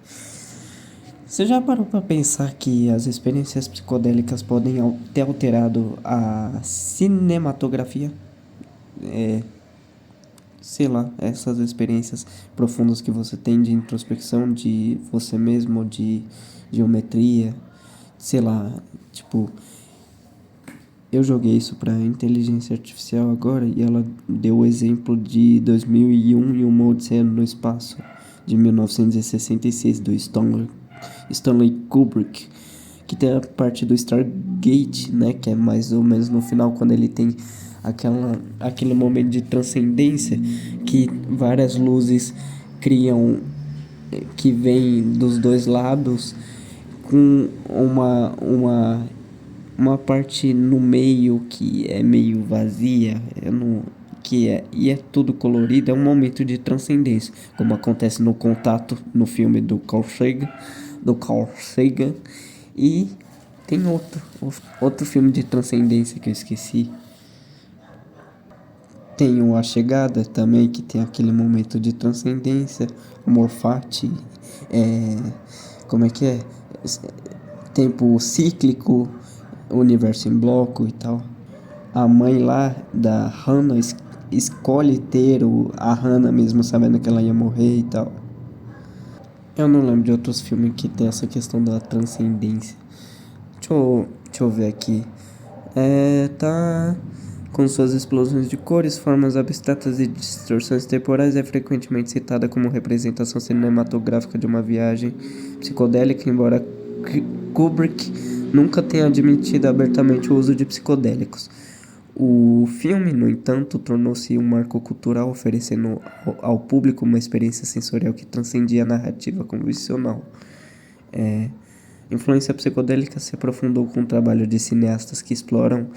Você já parou pra pensar que as experiências psicodélicas podem ter alterado a cinematografia? Sei lá, essas experiências profundas que você tem de introspecção de você mesmo, de geometria, sei lá, tipo, eu joguei isso pra inteligência artificial agora e ela deu o exemplo de 2001 e Uma Odisseia no Espaço, de 1966, do Stanley Kubrick, que tem a parte do Stargate, né, que é mais ou menos no final, quando ele tem aquele momento de transcendência, que várias luzes criam, que vêm dos dois lados, com uma parte no meio que é meio vazia, e é tudo colorido, é um momento de transcendência, como acontece no Contato, no filme do Carl Sagan, e tem outro filme de transcendência que eu esqueci. Tem o A Chegada também, que tem aquele momento de transcendência, amor fati, é, como é que é? Tempo cíclico, universo em bloco e tal. A mãe lá da Hannah escolhe ter a Hannah mesmo sabendo que ela ia morrer e tal. Eu não lembro de outros filmes que tem essa questão da transcendência. Deixa eu ver aqui. Tá. Com suas explosões de cores, formas abstratas e distorções temporais, é frequentemente citada como representação cinematográfica de uma viagem psicodélica, embora Kubrick nunca tenha admitido abertamente o uso de psicodélicos. O filme, no entanto, tornou-se um marco cultural, oferecendo ao público uma experiência sensorial que transcendia a narrativa convencional. Influência psicodélica se aprofundou com o trabalho de cineastas que exploraram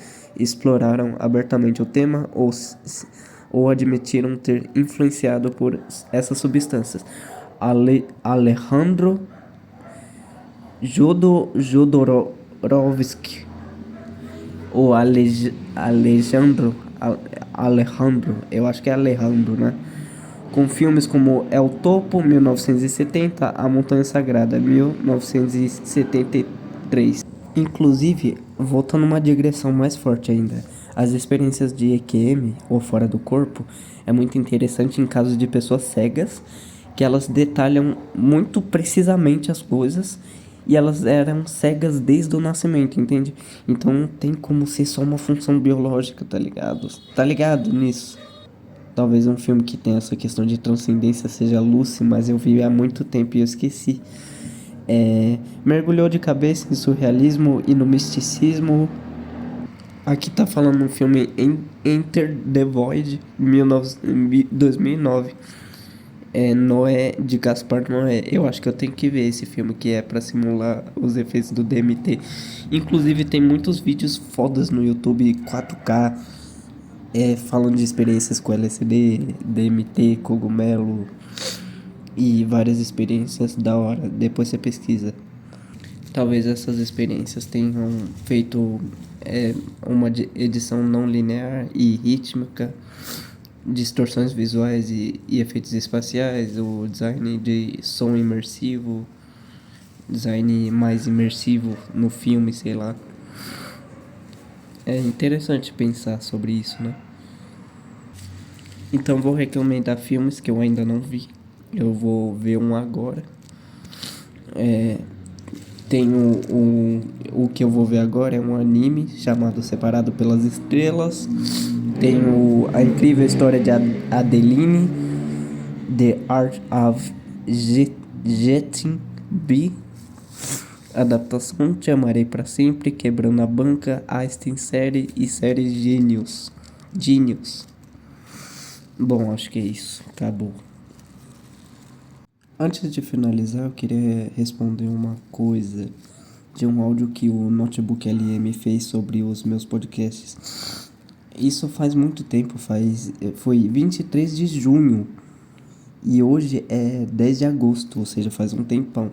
abertamente o tema ou admitiram ter influenciado por essas substâncias. Alejandro Jodorowsky ou Alejandro, eu acho que é Alejandro, né? Com filmes como El Topo, 1970, A Montanha Sagrada, 1973. Inclusive, voltando numa digressão mais forte ainda, as experiências de EQM, ou fora do corpo, é muito interessante em casos de pessoas cegas, que elas detalham muito precisamente as coisas, e elas eram cegas desde o nascimento, entende? Então não tem como ser só uma função biológica, tá ligado? Tá ligado nisso? Talvez um filme que tenha essa questão de transcendência seja Lucy, mas eu vi há muito tempo e eu esqueci. Mergulhou de cabeça em surrealismo e no misticismo. Aqui tá falando um filme Enter the Void, 2009. Noé, de Gaspar Noé. Eu acho que eu tenho que ver esse filme, que é pra simular os efeitos do DMT. Inclusive tem muitos vídeos fodas no YouTube 4K, falando de experiências com LSD, DMT, cogumelo e várias experiências da hora. Depois você pesquisa. Talvez essas experiências tenham feito uma edição não linear e rítmica, distorções visuais e efeitos espaciais, o design de som imersivo, design mais imersivo no filme, sei lá. É interessante pensar sobre isso, né? Então vou recomendar filmes que eu ainda não vi. Eu vou ver um agora. Tem o que eu vou ver agora é um anime chamado Separado pelas Estrelas. Tem A Incrível História de Adeline, The Art of Getting Be, adaptação Te Amarei Pra Sempre, Quebrando a Banca, Einstein Série e série Genius. Bom, acho que é isso. Acabou. Antes de finalizar, eu queria responder uma coisa de um áudio que o Notebook LM fez sobre os meus podcasts. Isso faz muito tempo, foi 23 de junho e hoje é 10 de agosto, ou seja, faz um tempão.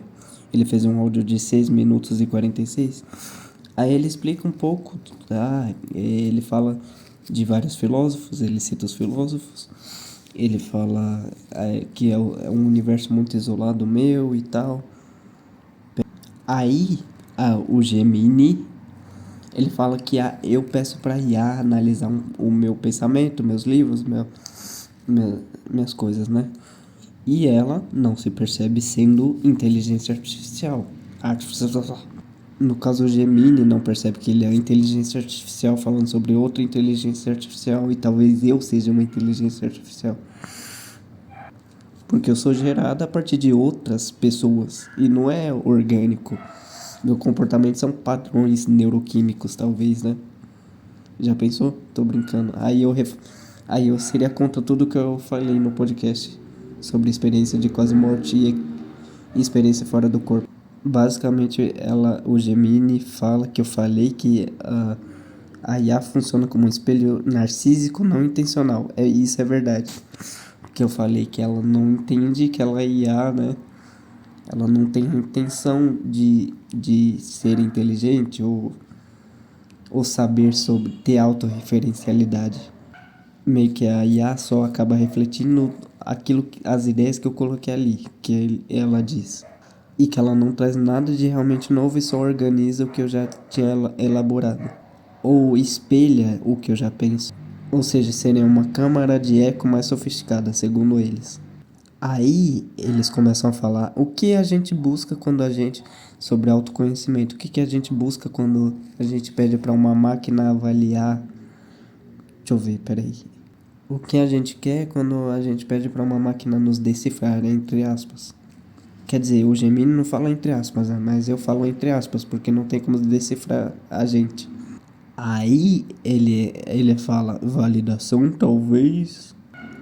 Ele fez um áudio de 6 minutos e 46. Aí ele explica um pouco, tá? Ele fala de vários filósofos, ele cita os filósofos. Ele fala que é um universo muito isolado meu e tal. Aí, o Gemini, ele fala que eu peço pra IA analisar o meu pensamento, meus livros, minhas coisas, né? E ela não se percebe sendo inteligência artificial. No caso, o Gemini não percebe que ele é inteligência artificial falando sobre outra inteligência artificial e talvez eu seja uma inteligência artificial. Porque eu sou gerado a partir de outras pessoas e não é orgânico. Meu comportamento são padrões neuroquímicos, talvez, né? Já pensou? Tô brincando. Aí eu seria contra tudo que eu falei no podcast sobre experiência de quase morte e experiência fora do corpo. Basicamente, o Gemini fala que eu falei que a IA funciona como um espelho narcísico não intencional. Isso é verdade. Porque eu falei que ela não entende que ela é IA, né? Ela não tem intenção de ser inteligente ou saber sobre ter autorreferencialidade. Meio que a IA só acaba refletindo as ideias que eu coloquei ali, que ela diz. E que ela não traz nada de realmente novo e só organiza o que eu já tinha elaborado. Ou espelha o que eu já penso. Ou seja, seria uma câmara de eco mais sofisticada, segundo eles. Aí eles começam a falar o que a gente busca quando a gente. Sobre autoconhecimento. O que a gente busca quando a gente pede para uma máquina avaliar. Deixa eu ver, peraí. O que a gente quer quando a gente pede para uma máquina nos decifrar, entre aspas. Quer dizer, o Gemini não fala entre aspas, né? Mas eu falo entre aspas, porque não tem como decifrar a gente. Aí ele fala validação, talvez.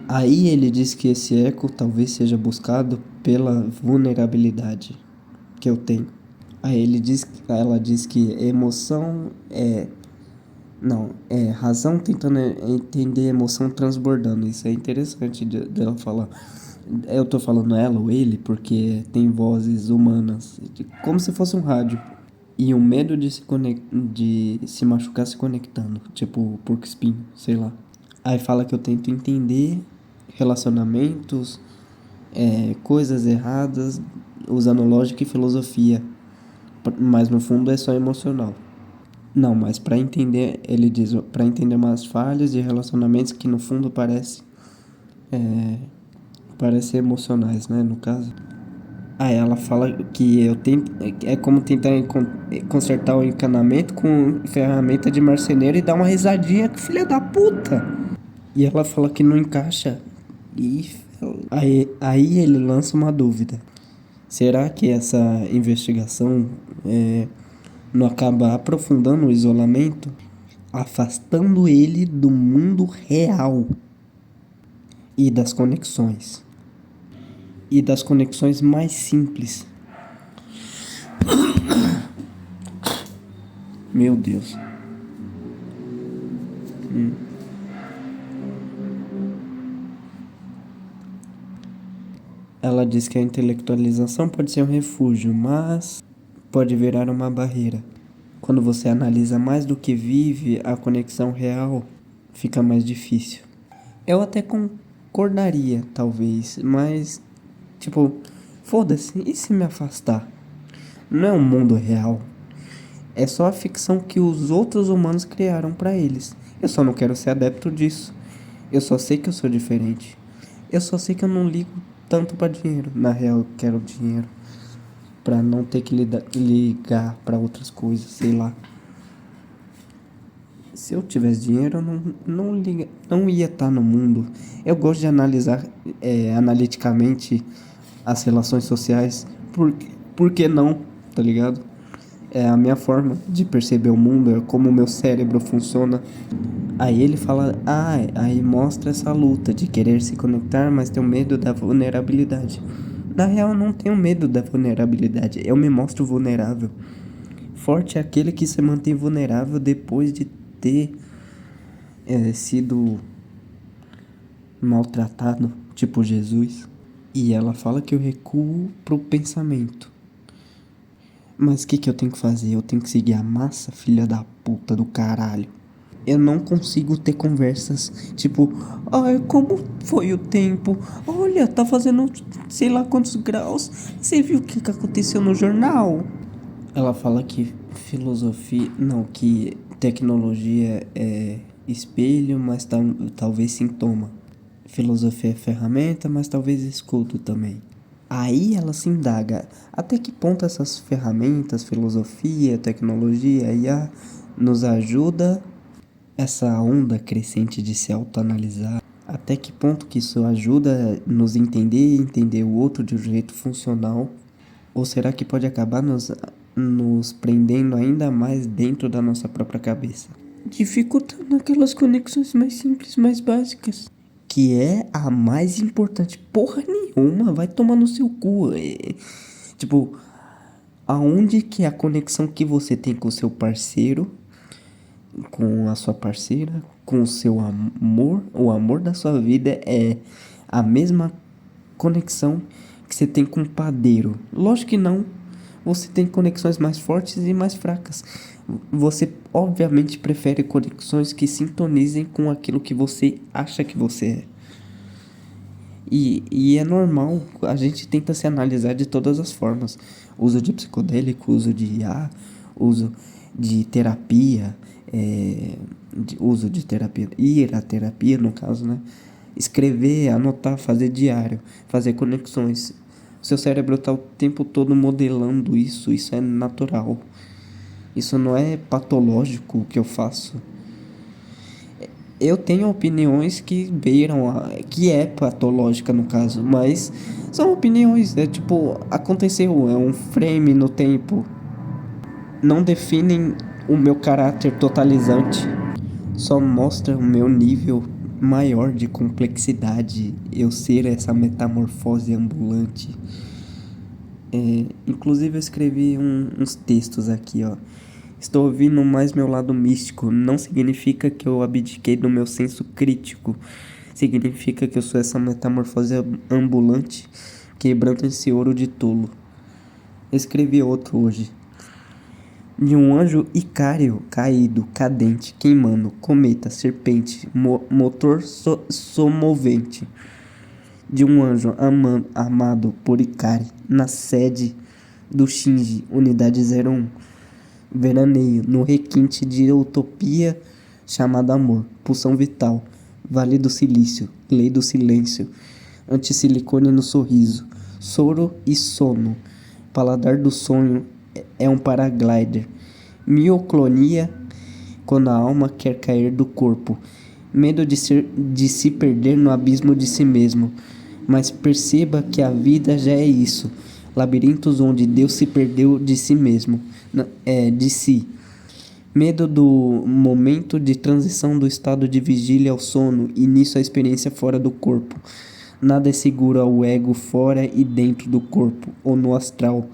Aí ele diz que esse eco talvez seja buscado pela vulnerabilidade que eu tenho. Ela diz que emoção é. Não, é razão tentando entender emoção transbordando. Isso é interessante dela falar. Eu tô falando ela ou ele porque tem vozes humanas, como se fosse um rádio. E o medo de se machucar se conectando, tipo porco espinho, sei lá. Aí fala que eu tento entender relacionamentos, coisas erradas, usando lógica e filosofia. Mas no fundo é só emocional. Não, mas para entender, ele diz, para entender umas falhas de relacionamentos que no fundo parecem emocionais, né, no caso. Aí ela fala que eu tento, é como tentar consertar o encanamento com ferramenta de marceneiro e dar uma risadinha, que filha da puta. E ela fala que não encaixa. E aí ele lança uma dúvida. Será que essa investigação não acaba aprofundando o isolamento, afastando ele do mundo real e das conexões? E das conexões mais simples. Meu Deus. Ela diz que a intelectualização pode ser um refúgio, mas pode virar uma barreira. Quando você analisa mais do que vive, a conexão real fica mais difícil. Eu até concordaria, talvez, mas, tipo, foda-se, e se me afastar? Não é um mundo real. É só a ficção que os outros humanos criaram pra eles. Eu só não quero ser adepto disso. Eu só sei que eu sou diferente. Eu só sei que eu não ligo tanto pra dinheiro. Na real, eu quero dinheiro pra não ter que ligar pra outras coisas, sei lá. Se eu tivesse dinheiro, eu não ia estar no mundo. Eu gosto de analisar analiticamente as relações sociais. Por que não? Tá ligado? É a minha forma de perceber o mundo, é como o meu cérebro funciona. Aí ele fala, aí mostra essa luta de querer se conectar, mas tem medo da vulnerabilidade. Na real, eu não tenho medo da vulnerabilidade, eu me mostro vulnerável. Forte é aquele que se mantém vulnerável depois de ter sido maltratado, tipo Jesus. E ela fala que eu recuo pro pensamento. Mas o que que eu tenho que fazer? Eu tenho que seguir a massa, filha da puta do caralho. Eu não consigo ter conversas tipo, ai, como foi o tempo? Olha, tá fazendo sei lá quantos graus. Você viu o que que aconteceu no jornal? Ela fala que filosofia, não, que tecnologia é espelho, mas talvez sintoma. Filosofia é ferramenta, mas talvez escudo também. Aí ela se indaga, até que ponto essas ferramentas, filosofia, tecnologia, IA, nos ajuda essa onda crescente de se autoanalisar? Até que ponto que isso ajuda nos entender e entender o outro de um jeito funcional? Ou será que pode acabar nos prendendo ainda mais dentro da nossa própria cabeça? Dificultando aquelas conexões mais simples, mais básicas. Que é a mais importante. Porra nenhuma, vai tomar no seu cu. Tipo, aonde que é a conexão que você tem com o seu parceiro, com a sua parceira, com o seu amor, o amor da sua vida é a mesma conexão que você tem com o padeiro? Lógico que não. Você tem conexões mais fortes e mais fracas. Você obviamente prefere conexões que sintonizem com aquilo que você acha que você é. E é normal, a gente tenta se analisar de todas as formas. Uso de psicodélico, uso de IA, uso de terapia, uso de terapia, ir à terapia no caso, né? Escrever, anotar, fazer diário, fazer conexões. O seu cérebro está o tempo todo modelando isso é natural. Isso não é patológico o que eu faço. Eu tenho opiniões que beiram que é patológica no caso, mas são opiniões, é tipo, aconteceu, é um frame no tempo. Não definem o meu caráter totalizante, só mostra o meu nível maior de complexidade, eu ser essa metamorfose ambulante. Inclusive eu escrevi uns textos aqui, ó. Estou ouvindo mais meu lado místico. Não significa que eu abdiquei do meu senso crítico. Significa que eu sou essa metamorfose ambulante, quebrando esse ouro de tolo. Escrevi outro hoje. De um anjo icário caído, cadente, queimando, cometa, serpente, motor somovente. De um anjo amado por Icari, na sede do Shinji, unidade 01. Veraneio no requinte de utopia chamada amor, pulsão vital, vale do silício, lei do silêncio, antisilicone no sorriso, soro e sono, paladar do sonho é um paraglider, mioclonia quando a alma quer cair do corpo, medo de se perder no abismo de si mesmo, mas perceba que a vida já é isso, labirintos onde Deus se perdeu de si mesmo, de si. Medo do momento de transição do estado de vigília ao sono e nisso a experiência fora do corpo. Nada é seguro ao ego fora e dentro do corpo, ou no astral.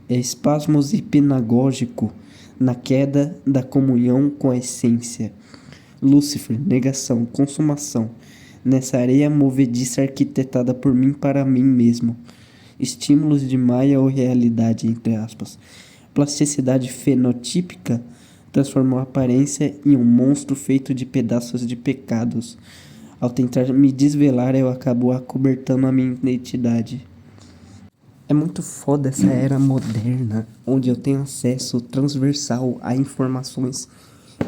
É espasmos hipnagógico na queda da comunhão com a essência. Lúcifer, negação, consumação. Nessa areia movediça arquitetada por mim para mim mesmo. Estímulos de Maia ou realidade, entre aspas. Plasticidade fenotípica transformou a aparência em um monstro feito de pedaços de pecados. Ao tentar me desvelar, eu acabo acobertando a minha identidade. É muito foda essa era moderna, onde eu tenho acesso transversal a informações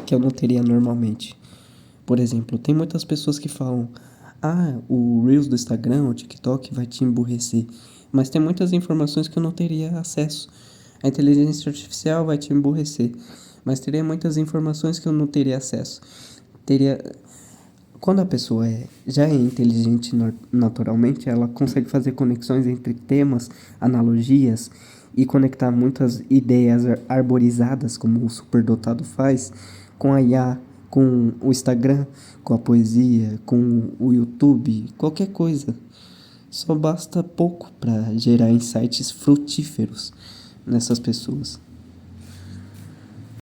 que eu não teria normalmente. Por exemplo, tem muitas pessoas que falam: ah, o Reels do Instagram, o TikTok vai te emburrecer. Mas tem muitas informações que eu não teria acesso. A inteligência artificial vai te emburrecer. Mas teria muitas informações que eu não teria acesso. Quando a pessoa já é inteligente naturalmente, ela consegue fazer conexões entre temas, analogias e conectar muitas ideias arborizadas, como o superdotado faz, com a IA, com o Instagram, com a poesia, com o YouTube, qualquer coisa. Só basta pouco para gerar insights frutíferos nessas pessoas.